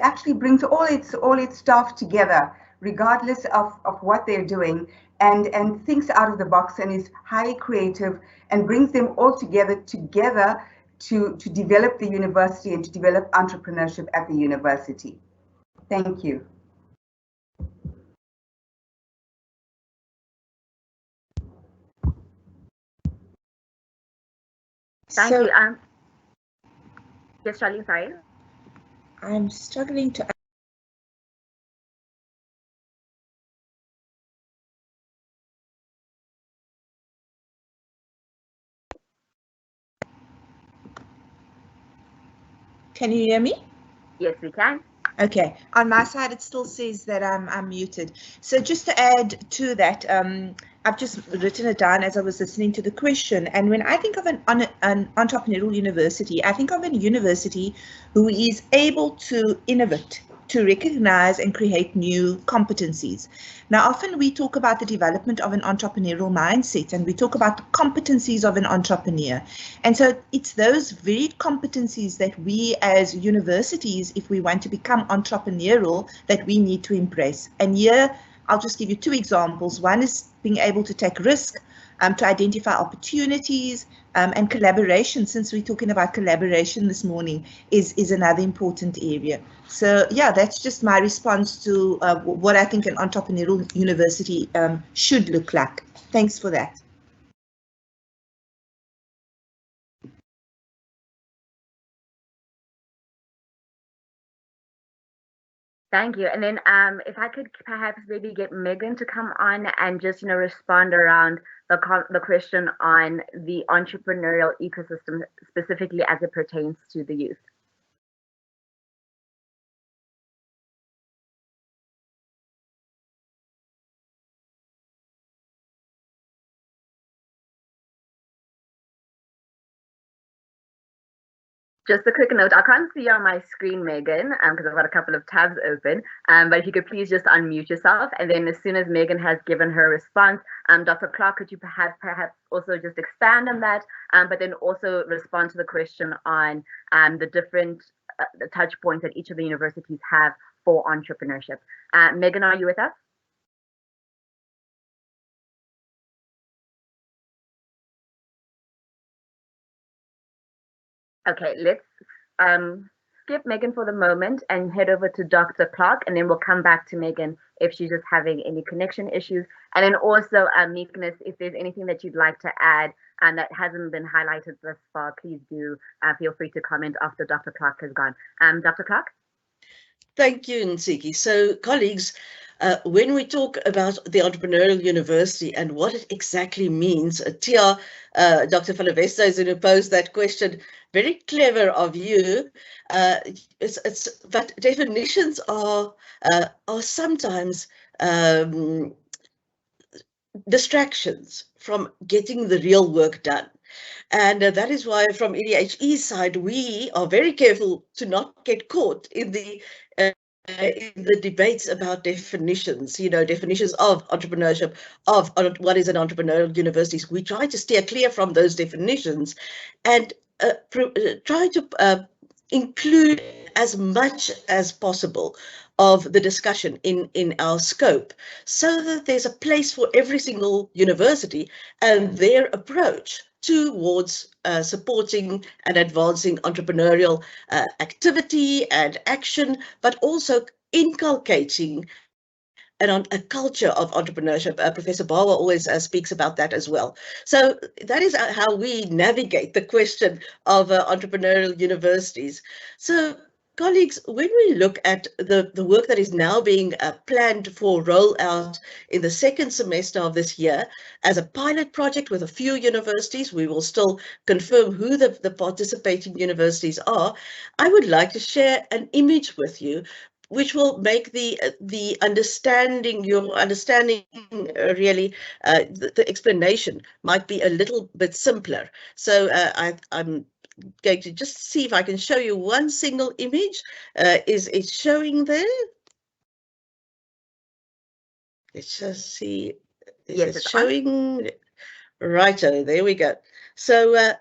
actually brings all its staff together, regardless of what they're doing, and thinks out of the box and is highly creative and brings them all together to develop the university and to develop entrepreneurship at the university. Thank you. Thank you. Yes, Charlene, sorry. I'm struggling to. Can you hear me? Yes, we can. Okay, on my side, it still says that I'm muted. So just to add to that, I've just written it down as I was listening to the question. And when I think of an entrepreneurial university, I think of a university who is able to innovate, to recognize and create new competencies. Now, often we talk about the development of an entrepreneurial mindset, and we talk about the competencies of an entrepreneur. And so it's those very competencies that we as universities, if we want to become entrepreneurial, that we need to embrace. And here, I'll just give you two examples. One is being able to take risk, to identify opportunities, and collaboration, since we're talking about collaboration this morning, is another important area. So yeah, that's just my response to what I think an entrepreneurial university should look like. Thanks for that. Thank you. And then if I could perhaps maybe get Megan to come on and just respond around the question on the entrepreneurial ecosystem, specifically as it pertains to the youth. Just a quick note, I can't see you on my screen, Megan, because I've got a couple of tabs open, but if you could please just unmute yourself, and then as soon as Megan has given her response, Dr. Clark, could you perhaps also just expand on that, but then also respond to the question on the different touch points that each of the universities have for entrepreneurship. Megan, are you with us? Okay, let's skip Megan for the moment and head over to Dr. Clark, and then we'll come back to Megan if she's just having any connection issues. And then also, Meekness, if there's anything that you'd like to add and that hasn't been highlighted thus far, please do feel free to comment after Dr. Clark has gone. Dr. Clark? Thank you, Nsiki. So, colleagues, when we talk about the Entrepreneurial University and what it exactly means, Tia, Dr. van der Westhuizen is who posed that question. Very clever of you. But definitions are sometimes distractions from getting the real work done. And that is why from EDHE's side, we are very careful to not get caught in the debates about definitions, definitions of entrepreneurship, of what is an entrepreneurial university. We try to steer clear from those definitions and try to include as much as possible of the discussion in our scope, so that there's a place for every single university and their approach towards supporting and advancing entrepreneurial activity and action, but also inculcating a culture of entrepreneurship. Professor Bawa always speaks about that as well. So that is how we navigate the question of entrepreneurial universities. So colleagues, when we look at the work that is now being planned for rollout in the second semester of this year as a pilot project with a few universities, we will still confirm who the participating universities are. I would like to share an image with you which will make your understanding really, the explanation might be a little bit simpler. So I'm going to just see if I can show you one single image. Is it showing there? Let's just see. Is it showing? Righto, there we go. So,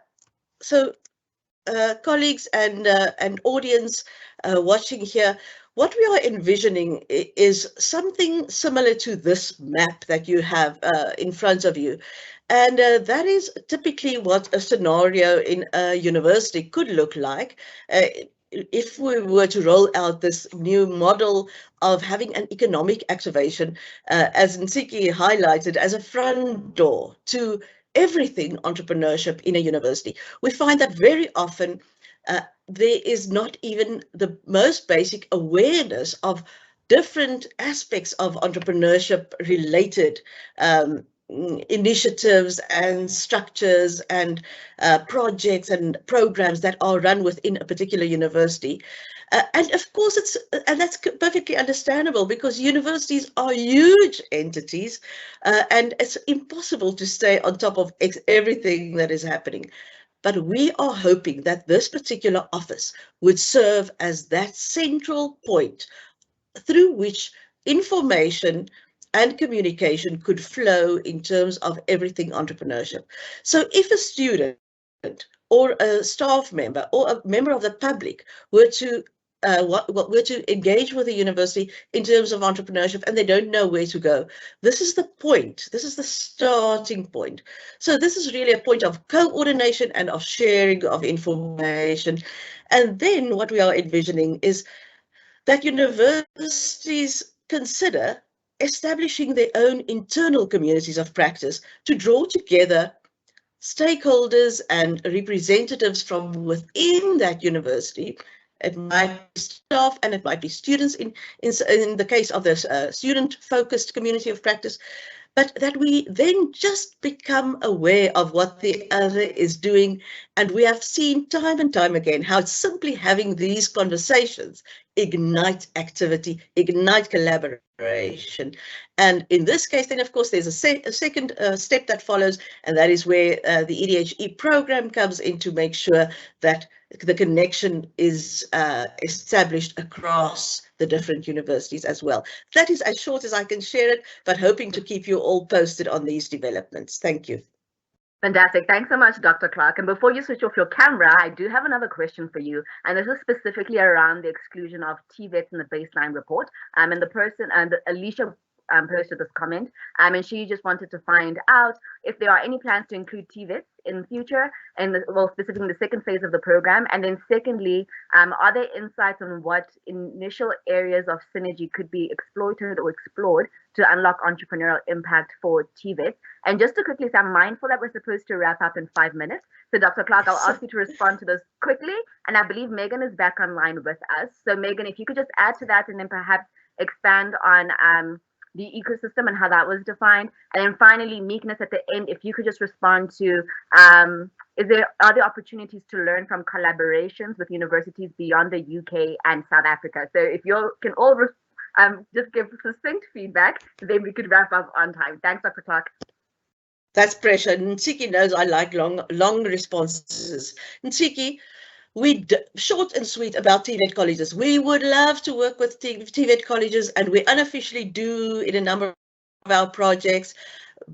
colleagues and audience watching here, what we are envisioning is something similar to this map that you have in front of you. And that is typically what a scenario in a university could look like if we were to roll out this new model of having an economic activation, as Nsiki highlighted, as a front door to everything entrepreneurship in a university. We find that very often there is not even the most basic awareness of different aspects of entrepreneurship related initiatives and structures and projects and programs that are run within a particular university. And of course, that's perfectly understandable, because universities are huge entities and it's impossible to stay on top of everything that is happening. But we are hoping that this particular office would serve as that central point through which information and communication could flow in terms of everything entrepreneurship. So if a student or a staff member or a member of the public were to engage with the university in terms of entrepreneurship and they don't know where to go, this is the point. This is the starting point. So this is really a point of coordination and of sharing of information. And then what we are envisioning is that universities consider establishing their own internal communities of practice to draw together stakeholders and representatives from within that university. It might be staff and it might be students in the case of this student-focused community of practice, but that we then just become aware of what the other is doing. And we have seen time and time again how simply having these conversations ignite activity, ignite collaboration. And in this case, then, of course, there's a second step that follows, and that is where the EDHE program comes in to make sure that the connection is established across the different universities as well. That is as short as I can share it, but hoping to keep you all posted on these developments. Thank you. Fantastic. Thanks so much, Dr. Clark. And before you switch off your camera, I do have another question for you. And this is specifically around the exclusion of TVETs in the baseline report. And the person, and Alicia posted this comment, and she just wanted to find out if there are any plans to include TVETs in the future, and specifically in the second phase of the program. And then secondly, are there insights on what initial areas of synergy could be exploited or explored to unlock entrepreneurial impact for TVET? And just to quickly say, I'm mindful that we're supposed to wrap up in 5 minutes. So Dr. Clark, I'll ask you to respond to this quickly. And I believe Megan is back online with us. So Megan, if you could just add to that and then perhaps expand on the ecosystem and how that was defined. And then finally, Meekness, at the end, if you could just respond to, are there opportunities to learn from collaborations with universities beyond the UK and South Africa? So if you can all just give succinct feedback, then we could wrap up on time. Thanks, Dr. Clark. That's pressure. Nsiki knows I like long responses. Nsiki, short and sweet about TVET colleges. We would love to work with TVET colleges, and we unofficially do in a number of our projects,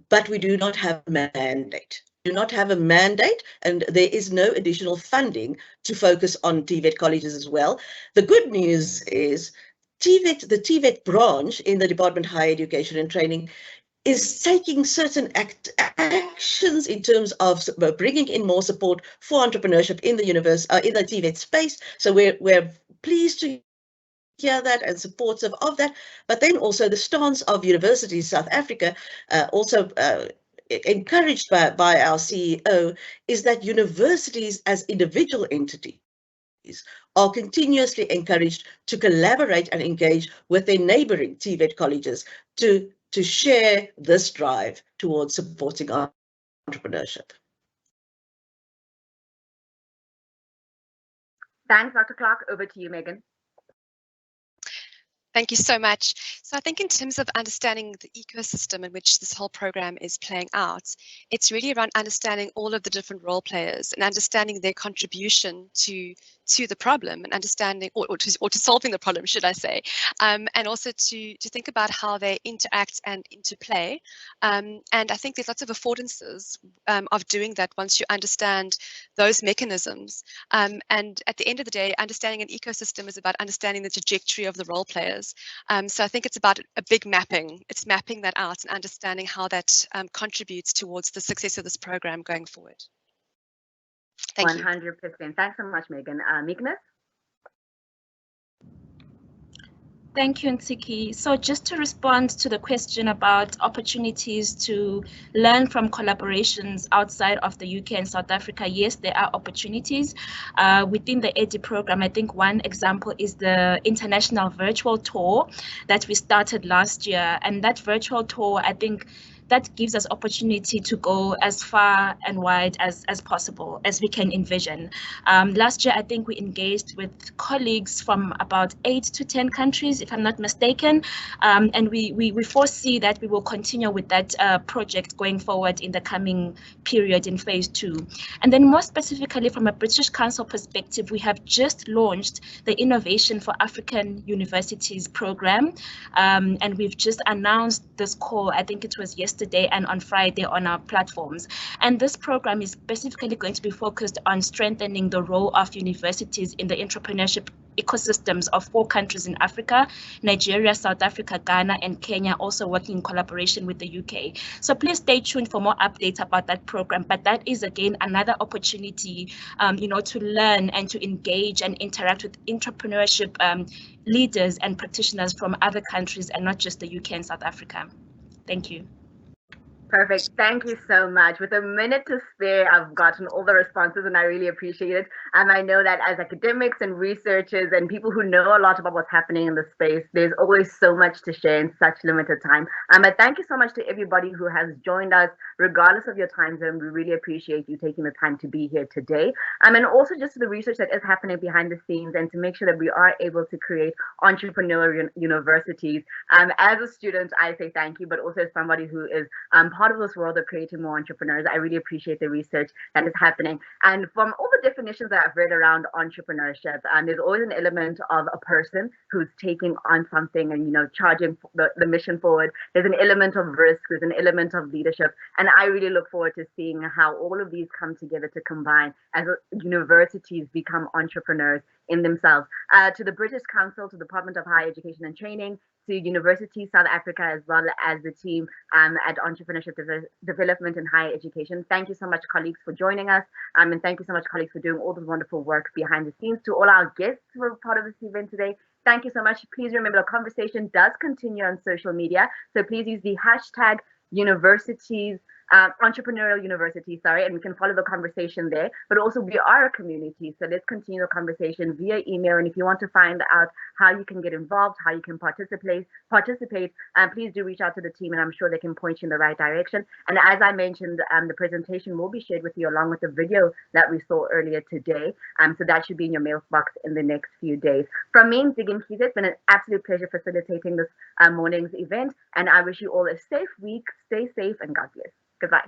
but we do not have a mandate. Do not have a mandate, and there is no additional funding to focus on TVET colleges as well. The good news is the TVET branch in the Department of Higher Education and Training is taking certain actions in terms of bringing in more support for entrepreneurship in the in the TVET space. So we're pleased to hear that and supportive of that. But then also the stance of Universities South Africa, also encouraged by our CEO, is that universities as individual entities are continuously encouraged to collaborate and engage with their neighboring TVET colleges to share this drive towards supporting entrepreneurship. Thanks, Dr. Clark. Over to you, Megan. Thank you so much. So I think in terms of understanding the ecosystem in which this whole program is playing out, it's really around understanding all of the different role players and understanding their contribution to the problem and understanding or to solving the problem, should I say, and also to think about how they interact and interplay. And I think there's lots of affordances of doing that once you understand those mechanisms. And at the end of the day, understanding an ecosystem is about understanding the trajectory of the role players. So I think it's about a big mapping. It's mapping that out and understanding how that contributes towards the success of this program going forward. Thank 100%. you. Thanks so much, Megan. Meekness? Thank you, Nsiki. So just to respond to the question about opportunities to learn from collaborations outside of the UK and South Africa, yes, there are opportunities. Within the EDHE program, I think one example is the international virtual tour that we started last year. And that virtual tour, I think, that gives us opportunity to go as far and wide as possible, as we can envision. Last year, I think we engaged with colleagues from about 8 to 10 countries, if I'm not mistaken. And we foresee that we will continue with that project going forward in the coming period in phase 2. And then more specifically from a British Council perspective, we have just launched the Innovation for African Universities program. And we've just announced this call, I think it was yesterday and on Friday on our platforms. And this program is specifically going to be focused on strengthening the role of universities in the entrepreneurship ecosystems of 4 countries in Africa: Nigeria, South Africa, Ghana, and Kenya, also working in collaboration with the UK. So please stay tuned for more updates about that program. But that is, again, another opportunity, to learn and to engage and interact with entrepreneurship leaders and practitioners from other countries and not just the UK and South Africa. Thank you. Perfect. Thank you so much. With a minute to spare, I've gotten all the responses and I really appreciate it. And I know that as academics and researchers and people who know a lot about what's happening in the space, there's always so much to share in such limited time. But thank you so much to everybody who has joined us, regardless of your time zone. We really appreciate you taking the time to be here today. And also just to the research that is happening behind the scenes and to make sure that we are able to create entrepreneurial universities. As a student, I say thank you, but also as somebody who is part of this world of creating more entrepreneurs, I really appreciate the research that is happening. And from all the definitions that I've read around entrepreneurship, there's always an element of a person who's taking on something and, charging the mission forward. There's an element of risk, there's an element of leadership. And I really look forward to seeing how all of these come together to combine as universities become entrepreneurs in themselves. To the British Council, to the Department of Higher Education and Training, to University South Africa, as well as the team at Entrepreneurship Development and Higher Education. Thank you so much, colleagues, for joining us. And thank you so much, colleagues, for doing all this wonderful work behind the scenes. To all our guests who were part of this event today, thank you so much. Please remember the conversation does continue on social media. So please use the hashtag universities, entrepreneurial university, sorry, and we can follow the conversation there. But also we are a community, so let's continue the conversation via email. And if you want to find out how you can get involved, how you can participate, please do reach out to the team, and I'm sure they can point you in the right direction. And as I mentioned, the presentation will be shared with you along with the video that we saw earlier today. So that should be in your mailbox in the next few days. From me, Ziggy, it's been an absolute pleasure facilitating this morning's event, and I wish you all a safe week. Stay safe and God bless. Goodbye.